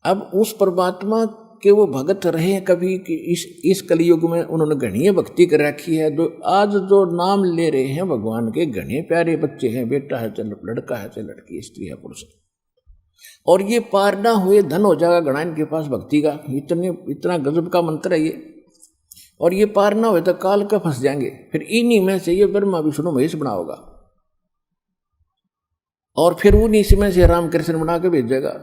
अब उस परमात्मा के वो भगत रहे हैं कभी कि इस कलयुग में उन्होंने घनी भक्ति कर रखी है। जो आज जो नाम ले रहे हैं भगवान के, घने प्यारे बच्चे हैं, बेटा है चाहे लड़का है चाहे लड़की, स्त्री है पुरुष, और ये पार ना हुए धन हो जाएगा घना इनके पास भक्ति का। इतना गजब का मंत्र है ये। और ये पार ना हुए तो काल का फंस जाएंगे, फिर इन्हीं में से ये ब्रह्मा विष्णु महेश बना होगा, और फिर उन्हीं में से रामकृष्ण बना के भेजेगा।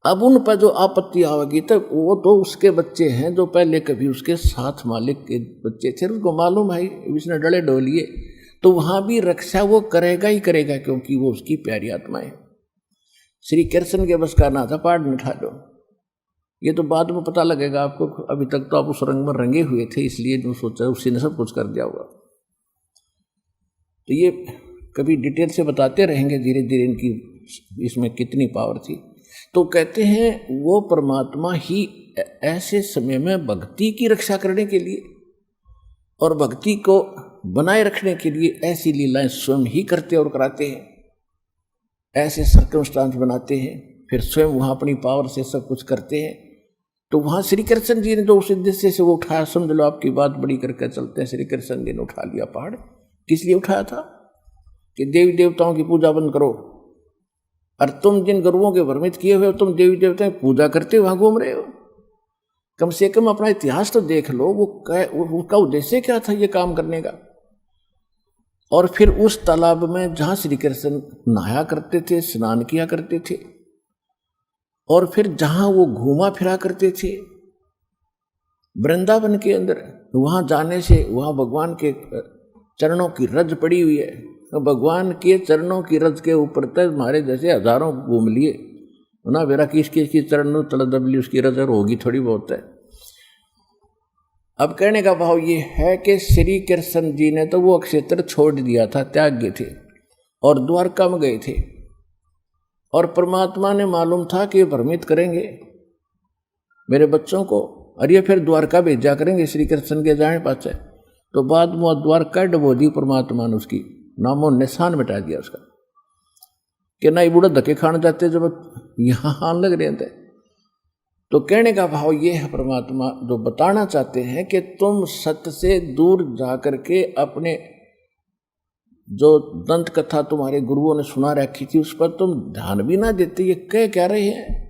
अब उन पर जो आपत्ति आवेगी तब वो तो उसके बच्चे हैं जो पहले कभी उसके साथ मालिक के बच्चे थे, उसको मालूम है विष्णु डले डोलिए, तो वहां भी रक्षा वो करेगा ही करेगा, क्योंकि वो उसकी प्यारी आत्मा है। श्री कृष्ण के बस का ना था पहाड़ न उठा लो, ये तो बाद में पता लगेगा आपको। अभी तक तो आप उस रंग में रंगे हुए थे, इसलिए जो सोचा उसी ने सब कुछ कर दिया होगा। तो ये कभी डिटेल से बताते रहेंगे धीरे धीरे इनकी इसमें कितनी पावर थी। तो कहते हैं वो परमात्मा ही ऐसे समय में भक्ति की रक्षा करने के लिए और भक्ति को बनाए रखने के लिए ऐसी लीलाएं स्वयं ही करते और कराते हैं, ऐसे सर्कमस्टांस बनाते हैं, फिर स्वयं वहाँ अपनी पावर से सब कुछ करते हैं। तो वहाँ श्री कृष्ण जी ने जो उस उद्देश्य से वो उठाया, समझ लो आपकी बात बड़ी करके चलते हैं, श्री कृष्ण जी ने उठा लिया पहाड़। किस लिए उठाया था? कि देवी देवताओं की पूजा बंद करो, और तुम जिन गुरुओं के भ्रमित किए हुए हो, तुम देवी देवताओं की पूजा करते हुए वहाँ घूम रहे हो। कम से कम अपना इतिहास तो देख लो, उनका उद्देश्य क्या था ये काम करने का। और फिर उस तालाब में जहाँ श्री कृष्ण नहाया करते थे, स्नान किया करते थे, और फिर जहाँ वो घूमा फिरा करते थे वृंदावन के अंदर, वहाँ जाने से वहाँ भगवान के चरणों की रज पड़ी हुई है। तो भगवान के चरणों की रज के ऊपर तक हमारे जैसे हजारों घूम लिए ना, मेरा किसकी चरणों तल दबली उसकी रज होगी थोड़ी बहुत है। अब कहने का भाव ये है कि श्री कृष्ण जी ने तो वो क्षेत्र छोड़ दिया था, त्याग गए थे और द्वारका में गए थे, और परमात्मा ने मालूम था कि भ्रमित करेंगे मेरे बच्चों को, और ये फिर द्वारका भेजा करेंगे श्री कृष्ण के जाने पास है। तो बाद में द्वारका डबो दी परमात्मा ने, उसकी नामो निशान मिटा दिया उसका, कि ना ये बूढ़ा धक्के खाने जाते जब यहाँ लग रहे थे। तो कहने का भाव ये है, परमात्मा जो बताना चाहते हैं कि तुम सत्य से दूर जाकर के अपने जो दंत कथा तुम्हारे गुरुओं ने सुना रखी थी उस पर तुम ध्यान भी ना देते। ये कह क्या रहे हैं